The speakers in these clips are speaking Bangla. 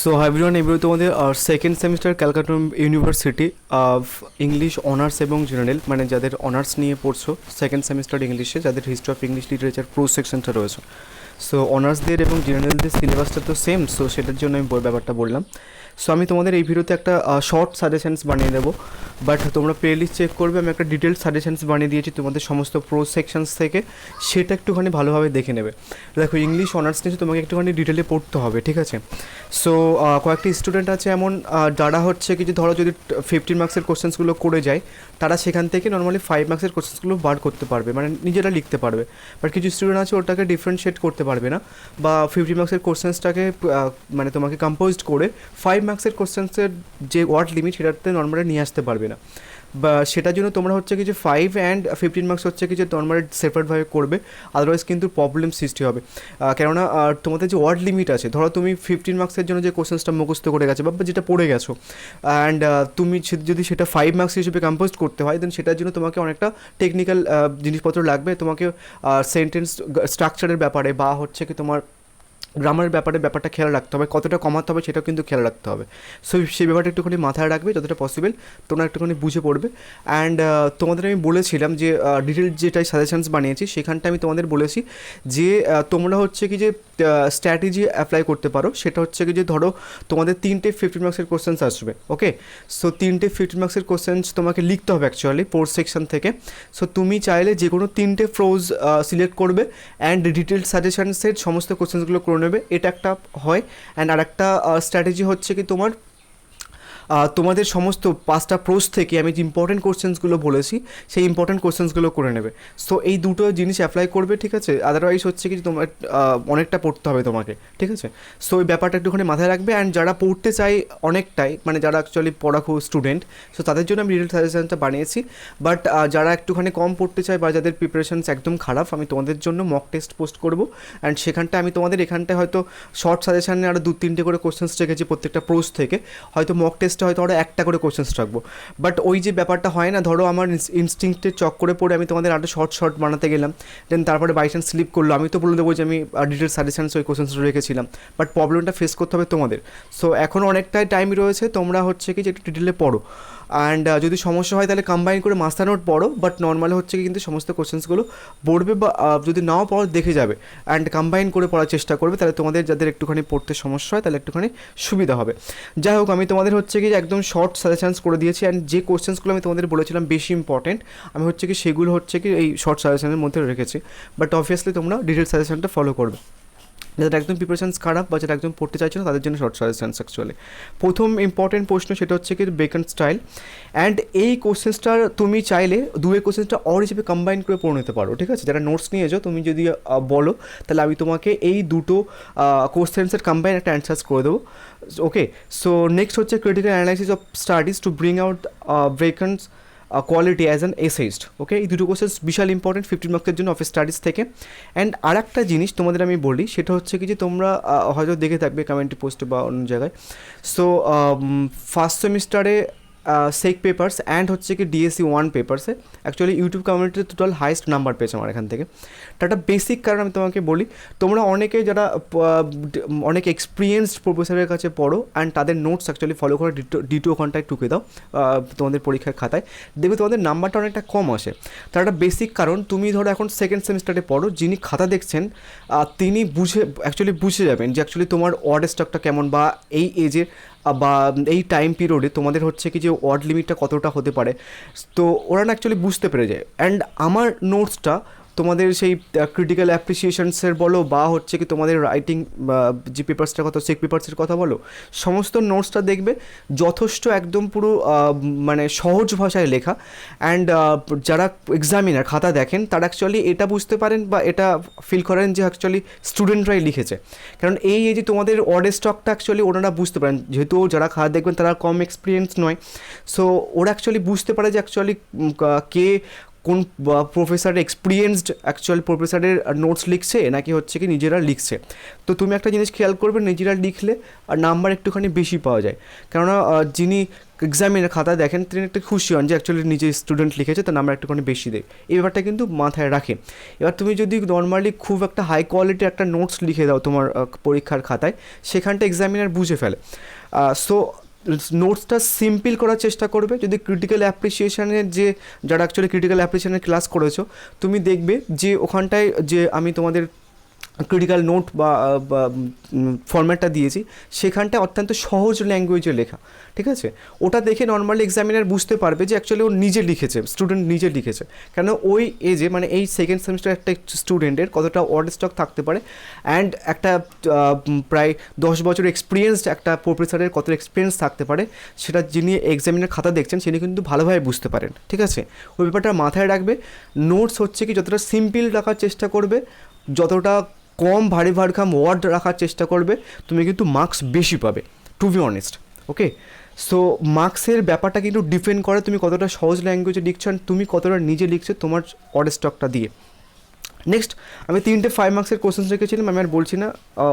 সো হাই এভরিওয়ান, এবারে তোমাদের second semester Calcutta university of English honours এবং জেনারেল, মানে যাদের অনার্স নিয়ে পড়ছো সেকেন্ড সেমিস্টার ইংলিশে, যাদের history of English literature pro সেকশনটা রয়েছে। সো অনার্সদের এবং জেনারেলদের সিলেবাসটা তো সেম, সো সেটার জন্য আমি ব্যাপারটা বললাম। সো আমি তোমাদের এই ভিডিওতে একটা শর্ট সাজেশনস বানিয়ে দেবো, বাট তোমরা প্লে লিস্ট চেক করবে, আমি একটা ডিটেলস সাজেশনস বানিয়ে দিয়েছি তোমাদের সমস্ত প্রো সেকশনস থেকে, সেটা একটুখানি ভালোভাবে দেখে নেবে। দেখো, ইংলিশ অনার্স নিয়ে তোমাকে একটুখানি ডিটেলে পড়তে হবে, ঠিক আছে? সো কয়েকটি স্টুডেন্ট আছে এমন যারা হচ্ছে কি, যে ধরো যদি 15 মার্কসের কোশ্চেন্সগুলো করে যায়, তারা সেখান থেকে নর্মালি 5 মার্কসের কোশ্চেন্সগুলো বার করতে পারবে, মানে নিজেরা লিখতে পারবে। বাট কিছু স্টুডেন্ট আছে ওটাকে ডিফারেন্সিয়েট করতে পারবে না, বা 50 মার্কসের কোশ্চেন্সটাকে মানে তোমাকে কম্পোজড করে 5 মার্কসের কোশ্চেন্সের যে ওয়ার্ড লিমিট সেটাতে নর্মালি নিয়ে আসতে পারবে না। বা সেটার জন্য তোমরা হচ্ছে কি যে 5 অ্যান্ড 15 মার্কস হচ্ছে কি যে নর্মালি সেপারেটভাবে করবে, আদারওয়াইজ কিন্তু প্রবলেম সৃষ্টি হবে। কেননা তোমাদের যে ওয়ার্ড লিমিট আছে, ধরো তুমি 15 মার্কসের জন্য যে কোশ্চেন্সটা মুখস্থ করে গেছো বা যেটা পড়ে গেছো, অ্যান্ড তুমি যদি সেটা 5 মার্কস হিসেবে কম্পোজ করতে হয়, দেন সেটার জন্য তোমাকে অনেকটা টেকনিক্যাল জিনিসপত্র লাগবে। তোমাকে সেন্টেন্স স্ট্রাকচারের ব্যাপারে বা হচ্ছে কি তোমার গ্রামারের ব্যাপারটা খেয়াল রাখতে হবে, কতটা কমাতে হবে সেটাও কিন্তু খেয়াল রাখতে হবে। সো সেই ব্যাপারটা একটুখানি মাথায় রাখবে, যতটা পসিবল তোমরা একটুখানি বুঝে পড়বে। অ্যান্ড তোমাদের আমি বলেছিলাম যে ডিটেল যেটাই সাজেশনস বানিয়েছি সেখানটা আমি তোমাদের বলেছি যে তোমরা হচ্ছে কি যে স্ট্র্যাটেজি অ্যাপ্লাই করতে পারো। সেটা হচ্ছে কি যে ধরো তোমাদের 3টে 15 মার্কসের কোশ্চেন্স আসবে, ওকে? সো 3টে 15 মার্কসের কোশ্চেন্স তোমাকে লিখতে হবে অ্যাকচুয়ালি ফোর্থ সেকশন থেকে। সো তুমি চাইলে যে কোনো 3টে ফ্রোজ সিলেক্ট করবে অ্যান্ড ডিটেল সাজেশনসের সমস্ত কোশ্চেন্সগুলো করে নেবে, এটা একটা হয়। অ্যান্ড আর একটা স্ট্র্যাটেজি হচ্ছে কি তোমাদের সমস্ত 5টা প্রোস থেকে আমি যে ইম্পর্টেন্ট কোশ্চেন্সগুলো বলেছি সেই ইম্পর্টেন্ট কোশ্চেন্সগুলো করে নেবে। সো এই দুটো জিনিস অ্যাপ্লাই করবে, ঠিক আছে? আদারওয়াইজ হচ্ছে কি তোমার অনেকটা পড়তে হবে তোমাকে, ঠিক আছে? সো এই ব্যাপারটা একটুখানি মাথায় রাখবে। অ্যান্ড যারা পড়তে চায় অনেকটাই, মানে যারা অ্যাকচুয়ালি পড়াখু স্টুডেন্ট, সো তাদের জন্য আমি ডিটেল সাজেশনটা বানিয়েছি। বাট যারা একটুখানি কম পড়তে চায় বা যাদের প্রিপারেশনস একদম খারাপ, আমি তোমাদের জন্য মক টেস্ট পোস্ট করবো। অ্যান্ড সেখানটা আমি তোমাদের এখানটায় হয়তো শর্ট সাজেশনে আরও 2-3টে করে কোশ্চেন্স রেখেছি প্রত্যেকটা প্রোস থেকে, হয়তো মক টেস্টে হয়তো আরও একটা করে কোশ্চেন্স রাখবো। বাট ওই যে ব্যাপারটা হয় না, ধরো আমার ইনস্টিংক্টের চক্করে পড়ে আমি তোমাদের আরও শর্ট বানাতে গেলাম, দেন তারপরে বাই চান্স স্লিপ করলো, আমি তো বলে দেবো যে আমি ডিটেল সাজেশনস ওই কোশ্চেন্সটা রেখেছিলাম, বাট প্রবলেমটা ফেস করতে হবে তোমাদের। সো এখন অনেকটাই টাইম রয়েছে, তোমরা হচ্ছে কি যে একটু ডিটেলে পড়ো। অ্যান্ড যদি সমস্যা হয় তাহলে কম্বাইন করে মাস্টার নোট পড়ো, বাট নর্মালি হচ্ছে কি কিন্তু সমস্ত কোশ্চেন্সগুলো পড়বে, বা যদি নাও পড়ো দেখে যাবে অ্যান্ড কম্বাইন করে পড়ার চেষ্টা করবে, তাহলে তোমাদের যাদের একটুখানি পড়তে সমস্যা হয় তাহলে একটুখানি সুবিধা হবে। যাই হোক, আমি তোমাদের হচ্ছে কি একদম শর্ট সাজেশনস করে দিয়েছি। অ্যান্ড যে কোশ্চেন্সগুলো আমি তোমাদের বলেছিলাম বেশি ইম্পর্টেন্ট, আমি হচ্ছে কি সেগুলো হচ্ছে কি এই শর্ট সাজেশনের মধ্যে রেখেছি। বাট অবভিয়াসলি তোমরা ডিটেল সাজেশনটা ফলো করবে। যাদের একদম প্রিপারেশনস খারাপ বা যারা একদম পড়তে চাইছে না তাদের জন্য শর্ট সাজেশনস অ্যাকচুয়ালি। প্রথম ইম্পর্টেন্ট প্রশ্ন সেটা হচ্ছে কি বেকন স্টাইল। অ্যান্ড এই কোশ্চেন্সটা তুমি চাইলে দুয়ে কোশ্চেন্সটা অর হিসেবে কম্বাইন করে পড়ে নিতে পারো, ঠিক আছে? যারা নোটস নিয়েছো তুমি যদি বলো, তাহলে আমি তোমাকে এই দুটো কোশ্চেন্সের কম্বাইন একটা অ্যান্সার্স করে দেবো, ওকে? সো নেক্সট হচ্ছে critical analysis of studies to bring out Bacon's quality as an essayist, okay? এই দুটো কোশ্চেন্স বিশাল ইম্পর্টেন্ট 15 মার্কসের জন্য অফিস স্টাডিজ থেকে। অ্যান্ড আর একটা জিনিস তোমাদের আমি বলি, সেটা হচ্ছে কি যে তোমরা হয়তো দেখে থাকবে কমেন্টে পোস্টে বা অন্য জায়গায়। সো ফার্স্ট সেমিস্টারে সেক পেপার্স অ্যান্ড হচ্ছে কি ডিএসসি 1 পেপার্সে অ্যাকচুয়ালি ইউটিউব কমিউনিটিতে টোটাল হাইস্ট নাম্বার পেয়েছে আমার এখান থেকে। একটা বেসিক কারণ আমি তোমাকে বলি, তোমরা অনেকে যারা অনেক এক্সপিরিয়েন্সড প্রফেসরের কাছে পড়ো অ্যান্ড তাদের নোটস অ্যাকচুয়ালি ফলো করে ডিটো ঘন্টায় টুকে দাও তোমাদের পরীক্ষার খাতায়, দেখবে তোমাদের নাম্বারটা অনেকটা কম আসে। তার একটা বেসিক কারণ, তুমি ধরো এখন সেকেন্ড সেমিস্টারে পড়ো, যিনি খাতা দেখছেন তিনি বুঝে যাবেন যে অ্যাকচুয়ালি তোমার ওয়ার্ড স্টকটা কেমন, বা এই এজের বা এই টাইম পিরিয়ডে তোমাদের হচ্ছে কি যে ওয়ার্ড লিমিটটা কতটা হতে পারে। তো ওরা না অ্যাকচুয়ালি বুঝতে পেরে যায়। অ্যান্ড আমার নোটসটা তোমাদের সেই ক্রিটিক্যাল অ্যাপ্রিসিয়েশনসের বলো বা হচ্ছে কি তোমাদের রাইটিং যে পেপার্সটার কথা, চেক পেপার্সের কথা বলো, সমস্ত নোটসটা দেখবে যথেষ্ট একদম পুরো মানে সহজ ভাষায় লেখা। অ্যান্ড যারা এক্সামিনার খাতা দেখেন তারা অ্যাকচুয়ালি এটা বুঝতে পারেন বা এটা ফিল করেন যে অ্যাকচুয়ালি স্টুডেন্টরাই লিখেছে। কারণ এই যে তোমাদের ওয়ার্ড স্টকটা অ্যাকচুয়ালি ওনারা বুঝতে পারেন, যেহেতু যারা খাতা দেখবেন তারা কম এক্সপিরিয়েন্স নয়। সো ওরা অ্যাকচুয়ালি বুঝতে পারে যে অ্যাকচুয়ালি কে কোন প্রফেসর এক্সপিরিয়েন্সড অ্যাকচুয়াল প্রফেসরের নোটস লিখছে নাকি হচ্ছে কি নিজেরা লিখছে। তো তুমি একটা জিনিস খেয়াল করবে, নিজেরা লিখলে আর নাম্বার একটুখানি বেশি পাওয়া যায়, কেননা যিনি এক্সামিনের খাতা দেখেন তিনি একটু খুশি হন যে অ্যাকচুয়ালি নিজে স্টুডেন্ট লিখেছে তো নাম্বার একটুখানি বেশি দেয়, এই ব্যাপারটা কিন্তু মাথায় রাখে। এবার তুমি যদি নর্মালি খুব একটা হাই কোয়ালিটির একটা নোটস লিখে দাও তোমার পরীক্ষার খাতায়, সেখানটা এক্সামিনার বুঝে ফেলে। সো নোটসটা সিম্পল করার চেষ্টা করবে। যদি ক্রিটিক্যাল অ্যাপ্রিসিয়েশনের যে যারা অ্যাকচুয়ালি ক্রিটিক্যাল অ্যাপ্রিসিয়েশনের ক্লাস করেছো, তুমি দেখবে যে ওখানটায় যে আমি তোমাদের ক্রিটিক্যাল নোট বা ফরম্যাটটা দিয়েছি, সেখানটা অত্যন্ত সহজ ল্যাঙ্গুয়েজে লেখা, ঠিক আছে? ওটা দেখে নর্মালি এক্সামিনার বুঝতে পারবে যে অ্যাকচুয়ালি ও নিজে লিখেছে, স্টুডেন্ট নিজে লিখেছে। কেন ওই এজে মানে এই সেকেন্ড সেমিস্টার একটা স্টুডেন্টের কতটা ওয়ার্ড স্টক থাকতে পারে, অ্যান্ড একটা প্রায় 10 বছর এক্সপিরিয়েন্সড একটা প্রফেসরের কত এক্সপিরিয়েন্স থাকতে পারে, সেটা যিনি এক্সামিনার খাতা দেখছেন তিনি কিন্তু ভালোভাবে বুঝতে পারেন, ঠিক আছে? ওই ব্যাপারটা মাথায় রাখবে। নোটস হচ্ছে কি যতটা সিম্পল রাখার চেষ্টা করবে, যতটা কম ভারী ভারখাম ওয়ার্ড রাখার চেষ্টা করবে, তুমি কিন্তু মার্কস বেশি পাবে, to be honest. Okay, so মার্কসের ব্যাপারটা কিন্তু ডিপেন্ড করে তুমি কতটা সহজ ল্যাঙ্গুয়েজে লিখছো আর তুমি কতটা নিজে লিখছো তোমার ওয়ার্ড স্টকটা দিয়ে। নেক্সট আমি 3টে 5 মার্কসের কোশ্চেন্স রেখেছিলাম, আমি আর বলছি না,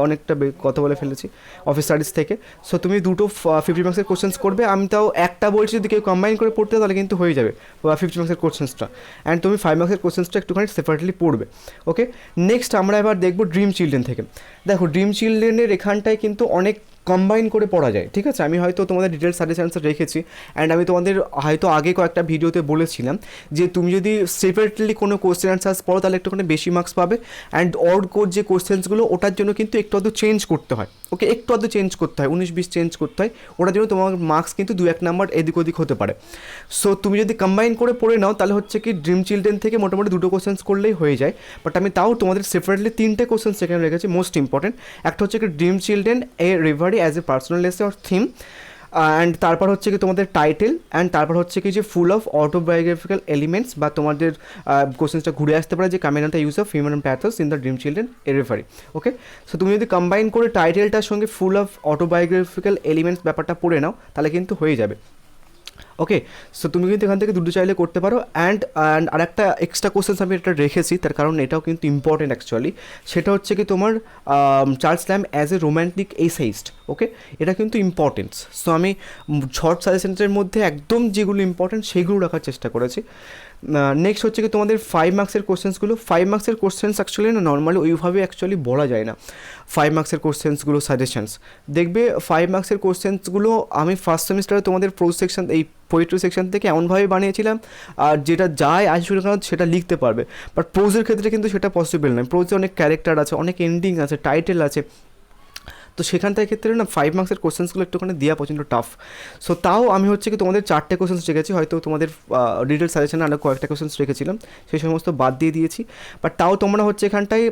অনেকটা কথা বলে ফেলেছি অফিস স্টাডিজ থেকে। সো তুমি 2টো 50 মার্কসের কোশ্চেন্স করবে, আমি তাও একটা বলছি যদি কেউ কম্বাইন করে পড়তে তাহলে কিন্তু হয়ে যাবে 50 মার্কসের কোশ্চেন্সটা, অ্যান্ড তুমি 5 মার্কসের কোশ্চেন্সটা একটুখানি সেপারেটলি পড়বে। ওকে, নেক্সট আমরা এবার দেখবো ড্রিম চিলড্রেন থেকে। দেখো ড্রিম চিলড্রেনের এখানটায় কিন্তু অনেক কম্বাইন করে পড়া যায়, ঠিক আছে? আমি হয়তো তোমাদের ডিটেলস সাজেশনস রেখেছি, অ্যান্ড আমি তোমাদের হয়তো আগে কয়েকটা ভিডিওতে বলেছিলাম যে তুমি যদি সেপারেটলি কোনো কোশ্চেন অ্যান্সার্স পড়ো তাহলে একটুখানি বেশি মার্কস পাবে, অ্যান্ড অড কোড যে কোশ্চেন্সগুলো ওটার জন্য কিন্তু একটু আধটু চেঞ্জ করতে হয়। ওকে, একটু আধটু চেঞ্জ করতে হয়, 19-20 চেঞ্জ করতে হয়, ওটার জন্য তোমার মার্কস কিন্তু 2-1 নাম্বার এদিক ওদিক হতে পারে। সো তুমি যদি কম্বাইন করে পড়ে নাও তাহলে হচ্ছে কি ড্রিম চিলড্রেন থেকে মোটামুটি 2টো কোশ্চেন্স করলেই হয়ে যায়। বাট আমি তাও তোমাদের সেপারেটলি 3টে কোশ্চেন্স সেখানে রেখেছি মোস্ট ইম্পর্টেন্ট। একটা হচ্ছে কি dream children A reverie as a personal এসে অর থিম, অ্যান্ড তারপর হচ্ছে কি তোমাদের টাইটেল, অ্যান্ড তারপর হচ্ছে কি যে ফুল অফ অটোবায়োগ্রাফিক্যাল এলিমেন্টস, বা তোমাদের কোশ্চেন্সটা ঘুরে আসতে পারে যে কামিনাটা use of human paths in the dream children a রেফারি। ওকে, সো তুমি যদি কম্বাইন করে টাইটেলটার সঙ্গে ফুল অফ অটোবায়োগ্রাফিক্যাল এলিমেন্টস ব্যাপারটা পড়ে নাও তাহলে কিন্তু হয়ে যাবে। ওকে, সো তুমি কিন্তু এখান থেকে 2টো চাইলে করতে পারো। অ্যান্ড আরেকটা এক্সট্রা কোশ্চেন্স আমি এটা রেখেছি, তার কারণ এটাও কিন্তু ইম্পর্টেন্ট অ্যাকচুয়ালি। সেটা হচ্ছে কি তোমার Charles Lamb as a romantic essayist. Okay, এটা কিন্তু ইম্পর্টেন্স। সো আমি শর্ট সাজেশনসের মধ্যে একদম যেগুলো ইম্পর্টেন্ট সেগুলো রাখার চেষ্টা করেছি। নেক্সট হচ্ছে কি তোমাদের 5 মার্কসের কোশ্চেন্সগুলো। 5 মার্কসের কোশ্চেন্স অ্যাকচুয়ালি না নর্মালি ওইভাবে অ্যাকচুয়ালি বলা যায় না। 5 মার্কসের কোশ্চেন্সগুলো সাজেশনস দেখবে, 5 মার্কসের কোশ্চেন্সগুলো আমি ফার্স্ট সেমিস্টারে তোমাদের প্রোজ সেকশন এই পোয়েট্রি সেকশন থেকে এমনভাবে বানিয়েছিলাম আর যেটা যায় আসবে না সেটা লিখতে পারবে। বাট প্রোজের ক্ষেত্রে কিন্তু সেটা পসিবল নয়। প্রোজে অনেক ক্যারেক্টার আছে, অনেক এন্ডিং আছে, টাইটেল আছে, তো সেখানটার ক্ষেত্রে না 5 মার্কসের কোশ্চেন্সগুলো একটুখানি দেওয়া প্রচণ্ড টাফ। সো তাও আমি হচ্ছে কি তোমাদের 4টে কোশ্চেন্স রেখেছি, হয়তো তোমাদের ডিটেল সাজেশনে আরও কয়েকটা কোশ্চেন্স রেখেছিলাম, সেই সমস্ত বাদ দিয়ে দিয়েছি। বাট তাও তোমরা হচ্ছে এখানটায়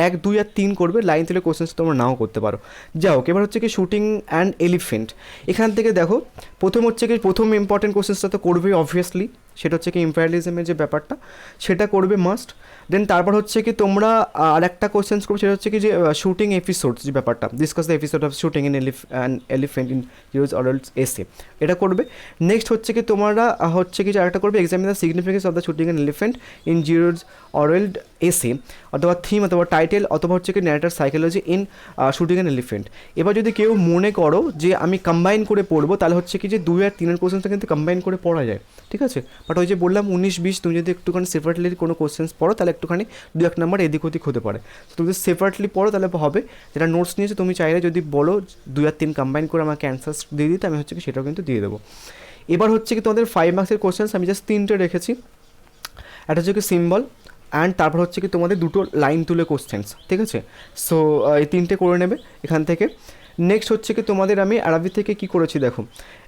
1, 2 আর 3 করবে, লাইন তুলে কোশ্চেন্স তোমরা নাও করতে পারো। যাই হোক, এবার হচ্ছে কি শুটিং অ্যান্ড এলিফেন্ট। এখান থেকে দেখো প্রথম ইম্পর্টেন্ট কোশ্চেন্সটা তো করবেই অবভিয়াসলি, সেটা হচ্ছে কি ইম্পেরিয়ালিজমের যে ব্যাপারটা সেটা করবে মাস্ট। দেন তারপর হচ্ছে কি তোমরা আরেকটা কোশ্চেন্স করবে, সেটা হচ্ছে কি যে শুটিং এপিসোডস যে ব্যাপারটা, discuss the episode of shooting in elephant in heroes oral এসে, এটা করবে। নেক্সট হচ্ছে কি তোমরা হচ্ছে কি যে আরেকটা করবে examine the significance of the shooting in elephant in George Orwell essay, অথবা থিম অথবা টাইটেল, অথবা হচ্ছে কি narrator psychology in shooting an elephant. এবার যদি কেউ মনে করো যে আমি কম্বাইন করে পড়বো তাহলে হচ্ছে কি যে 2 আর 3 কোশ্চেন্সটা কিন্তু কম্বাইন করে পড়া যায়, ঠিক আছে? বাট ওই যে বললাম 19-20 তুমি যদি একটুখানি সেপারেটলি কোনো কোশ্চেন্স পড়ো তাহলে একটুখানি 2-1 নাম্বার এদিক ওদিক হতে পারে। তুমি যদি সেপারেটলি পড়ো তাহলে হবে, যেটা নোটস নিয়েছো তুমি চাইলে যদি বলো 2 আর 3 কম্বাইন করে আমাকে অ্যান্সার্স দিয়ে দিতে, আমি হচ্ছে কি সেটাও কিন্তু দিয়ে দেবো। এবার হচ্ছে কি তোমাদের 5 মার্কসের কোশ্চেন্স আমি জাস্ট 3টে রেখেছি। একটা হচ্ছে কি সিম্বল, অ্যান্ড তারপর হচ্ছে কি তোমাদের 2টো লাইন তুলে কোশ্চেন্স, ঠিক আছে? সো এই 3টে করে নেবে এখান থেকে। নেক্সট হচ্ছে কি তোমাদের আমি আরবি থেকে কি করেছি দেখো,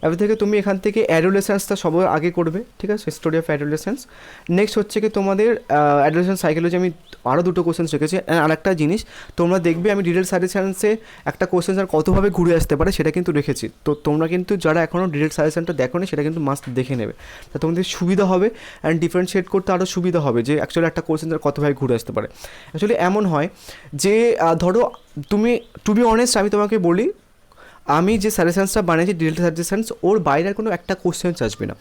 আরবি থেকে তুমি এখান থেকে অ্যাডোলেসেন্সটা সবার আগে করবে, ঠিক আছে? Story of adolescence. নেক্সট হচ্ছে কি তোমাদের অ্যাডোলেসেন্স সাইকোলজি আমি আরও 2টো কোশ্চেন্স রেখেছি। আর একটা জিনিস তোমরা দেখবে আমি ডিটেল সাজেশনসে একটা কোশ্চেন্স আর কতভাবে ঘুরে আসতে পারে সেটা কিন্তু রেখেছি। তো তোমরা কিন্তু যারা এখনও ডিটেল সাজেশনটা দেখো নি সেটা কিন্তু মাস্ট দেখে নেবে, তা তোমাদের সুবিধা হবে অ্যান্ড ডিফারেন্সিয়েট করতে আরও সুবিধা হবে যে অ্যাকচুয়ালি একটা কোশ্চেন্স আর কতভাবে ঘুরে আসতে পারে। অ্যাকচুয়ালি এমন হয় যে ধরো তুমি, টু বি অনেস্ট আমি তোমাকে বলি, আমি যে সাজেশনসটা বানিয়েছি ডিটেল সাজেশনস ওর বাইরের কোনো একটা কোশ্চেন্স আসবে না।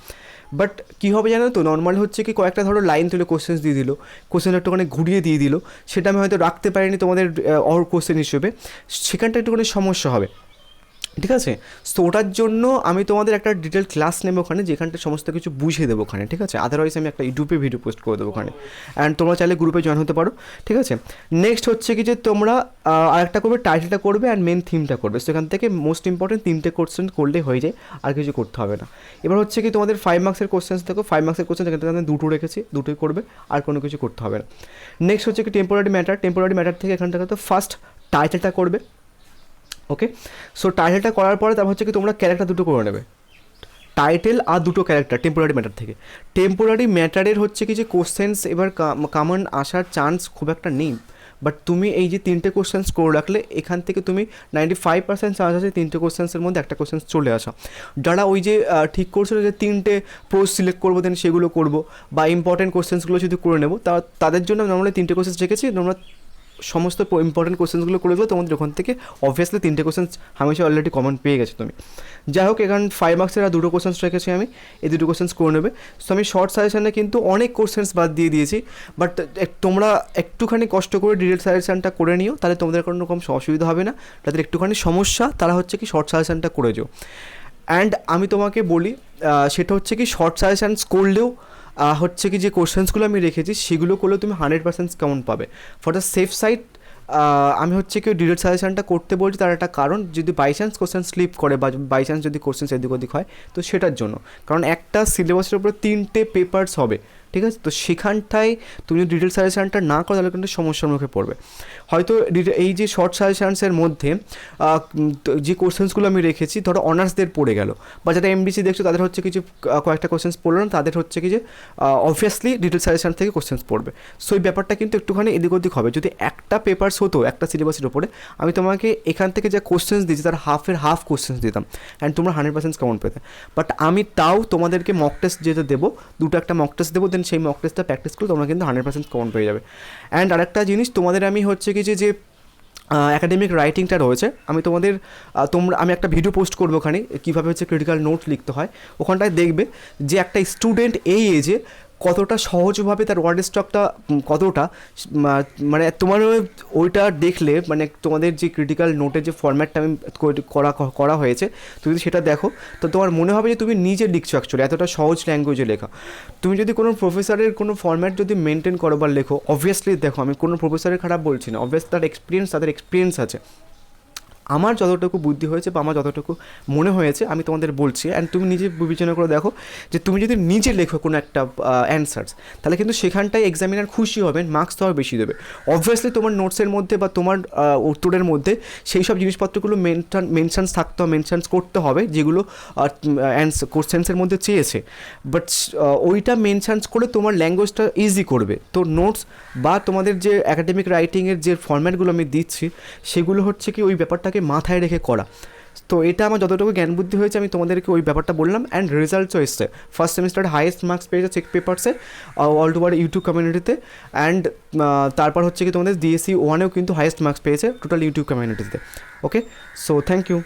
বাট কী হবে জানো তো, নর্মাল হচ্ছে কি কয়েকটা ধরো লাইন তুলে কোশ্চেন্স দিয়ে দিল, কোশ্চেন একটুখানি ঘুরিয়ে দিয়ে দিল, সেটা আমি হয়তো রাখতে পারিনি তোমাদের অর কোশ্চেন হিসেবে, সেখানটা একটুখানি সমস্যা হবে, ঠিক আছে? সো ওটার জন্য আমি তোমাদের একটা ডিটেল ক্লাস নেবো ওখানে, যেখানটা সমস্ত কিছু বুঝিয়ে দেবো ওখানে, ঠিক আছে? আদারওয়াইজ আমি একটা ইউটিউবে ভিডিও পোস্ট করে দেবো ওখানে, অ্যান্ড তোমরা চাইলে গ্রুপে জয়েন হতে পারো, ঠিক আছে? নেক্সট হচ্ছে কি যে তোমরা আরেকটা করবে, টাইটেলটা করবে অ্যান্ড মেন থিমটা করবে। সেখান থেকে মোস্ট ইম্পর্টেন্ট 3টে কোশ্চেন করলে হয়ে যায়, আর কিছু করতে হবে না। এবার হচ্ছে কি তোমাদের 5 মার্কসের কোশ্চেন্স দেখো, 5 মার্কসের কোশ্চেন যেখান থেকে আমি দুটো রেখেছি, দুটোই করবে, আর কোনো কিছু করতে হবে না। নেক্সট হচ্ছে কি টেম্পোরারি ম্যাটার, টেম্পোরারি ম্যাটার থেকে এখান থেকে তো ফার্স্ট টাইটেলটা করবে, ওকে? সো টাইটেলটা করার পরে তারপর হচ্ছে কি তোমরা ক্যারেক্টার দুটো করে নেবে, টাইটেল আর দুটো ক্যারেক্টার টেম্পোরারি ম্যাটার থেকে। টেম্পোরারি ম্যাটারের হচ্ছে কি যে কোশ্চেন্স এবার কমন আসার চান্স খুব একটা নেই, বাট তুমি এই যে 3টে কোশ্চেন্স করে রাখলে এখান থেকে তুমি 95% চান্স আছে 3টে কোশ্চেন্সের মধ্যে একটা কোশ্চেন্স চলে আসা। যারা ওই যে ঠিক করছিল যে 3টে পোস্ট সিলেক্ট করবো দেন সেগুলো করবো, বা ইম্পর্টেন্ট কোশ্চেন্সগুলো যদি করে নেবো, তাদের জন্য নর্মালি 3টে কোশ্চেন্স রেখেছি, তোমরা সমস্ত ইম্পর্টেন্ট কোশ্চেন্সগুলো করে গেলো, তোমাদের ওখান থেকে অবভিয়াসলি 3টে কোশ্চেন্স হামেশা অলরেডি কমন পেয়ে গেছো তুমি। যাই হোক, এখানে 5 মার্কসের আর দুটো কোশ্চেন্স রেখেছি আমি, এই দুটো কোশ্চেন্স করে নেবে। সো আমি শর্ট সাজেশনে কিন্তু অনেক কোশ্চেন্স বাদ দিয়ে দিয়েছি, বাট তোমরা একটুখানি কষ্ট করে ডিটেল সাজেশনটা করে নিও, তাহলে তোমাদের কোনো রকম অসুবিধা হবে না। তাদের একটুখানি সমস্যা তারা হচ্ছে কি শর্ট সাজেশনটা করে যাও। অ্যান্ড আমি তোমাকে বলি, সেটা হচ্ছে কি শর্ট সাজেশানস করলেও হচ্ছে কি যে কোশ্চেন্সগুলো আমি রেখেছি সেগুলো করলেও তুমি 100% কেমন পাবে। ফর দ্য সেফ সাইড আমি হচ্ছে কি ডিরেক্ট সাজেশনটা করতে বলছি, তার একটা কারণ, যদি বাই চান্স কোশ্চেন স্লিপ করে বা বাই চান্স যদি কোশ্চেন এদিক ওদিক হয়, তো সেটার জন্য, কারণ একটা সিলেবাসের উপরে 3টে পেপার্স হবে, ঠিক আছে? তো সেখানটায় তুমি ডিটেল সাজেশনটা না করো তাহলে কিন্তু সমস্যার মুখে পড়বে। হয়তো এই যে শর্ট সাজেশনসের মধ্যে যে কোশ্চেন্সগুলো আমি রেখেছি, ধরো অনার্সদের পড়ে গেল, বা যারা এমডিসি দেখছো তাদের হচ্ছে কিছু কয়েকটা কোশ্চেন্স পড়লো না, তাদের হচ্ছে কি যে অবভিয়াসলি ডিটেল সাজেশন থেকে কোশ্চেন্স পড়বে। সো এই ব্যাপারটা কিন্তু একটুখানি এদিক ওদিক হবে। যদি একটা পেপার্স হতো একটা সিলেবাসের ওপরে, আমি তোমাকে এখান থেকে যে কোশ্চেন্স দিয়েছি তার হাফ কোশ্চেন্স দিতাম, অ্যান্ড তোমরা 100% কেমন পেতে। বাট আমি তাও তোমাদেরকে মক টেস্ট যেটা দেবো, দুটো একটা মক টেস্ট দেবো, দেন সেই মক টেস্টটা প্র্যাকটিস করে তোমরা কিন্তু 100% কমন পেয়ে যাবে। অ্যান্ড আরেকটা জিনিস তোমাদের আমি হচ্ছে কি যে অ্যাকাডেমিক রাইটিংটা রয়েছে, আমি তোমাদের আমি একটা ভিডিও পোস্ট করবো ওখানে, কীভাবে হচ্ছে ক্রিটিক্যাল নোট লিখতে হয়। ওখানটায় দেখবে যে একটা স্টুডেন্ট এই এজে কতটা সহজভাবে তার ওয়ার্ড স্টকটা কতটা, মানে তোমার ওইটা দেখলে, মানে তোমাদের যে ক্রিটিক্যাল নোটের যে ফরম্যাটটা আমি করা হয়েছে, তুমি যদি সেটা দেখো তো তোমার মনে হবে যে তুমি নিজে লিখছো অ্যাকচুয়ালি, এতটা সহজ ল্যাঙ্গুয়েজে লেখা। তুমি যদি কোনো প্রফেসরের কোনো ফরম্যাট যদি মেনটেন করো বা লেখো, অবভিয়াসলি দেখো আমি কোনো প্রফেসরের খারাপ বলছি না, অবভিয়াসলি তাদের এক্সপিরিয়েন্স আছে। আমার যতটুকু বুদ্ধি হয়েছে বা আমার যতটুকু মনে হয়েছে আমি তোমাদের বলছি, অ্যান্ড তুমি নিজে বিবেচনা করে দেখো যে তুমি যদি নিজে লেখো কোনো একটা অ্যান্সার্স, তাহলে কিন্তু সেখানটায় এক্সামিনার খুশি হবেন, মার্কস তো আর বেশি দেবে। অবভিয়াসলি তোমার নোটসের মধ্যে বা তোমার উত্তরের মধ্যে সেই সব জিনিসপত্রগুলো মেনশানস করতে হবে যেগুলো কোশ্চেন্সের মধ্যে চেয়েছে, বাট ওইটা মেনশানস করে তোমার ল্যাঙ্গুয়েজটা ইজি করবে। তো নোটস বা তোমাদের যে অ্যাকাডেমিক রাইটিংয়ের যে ফরম্যাটগুলো আমি দিচ্ছি, সেগুলো হচ্ছে কি ওই ব্যাপারটাকে মাথায় রেখে করা। তো এটা আমার যতটুকু জ্ঞান বুদ্ধি হয়েছে আমি তোমাদেরকে ওই ব্যাপারটা বললাম, অ্যান্ড রেজাল্টসও এসছে। ফার্স্ট সেমিস্টার হাইয়েস্ট মার্কস পেয়েছে চেক পেপারসে অল ওভার ইউটিউব কমিউনিটিতে, অ্যান্ড তারপর হচ্ছে কি তোমাদের ডিএসসি 1-এও কিন্তু হাইয়েস্ট মার্কস পেয়েছে টোটাল ইউটিউব কমিউনিটিতে। ওকে, সো থ্যাংক ইউ।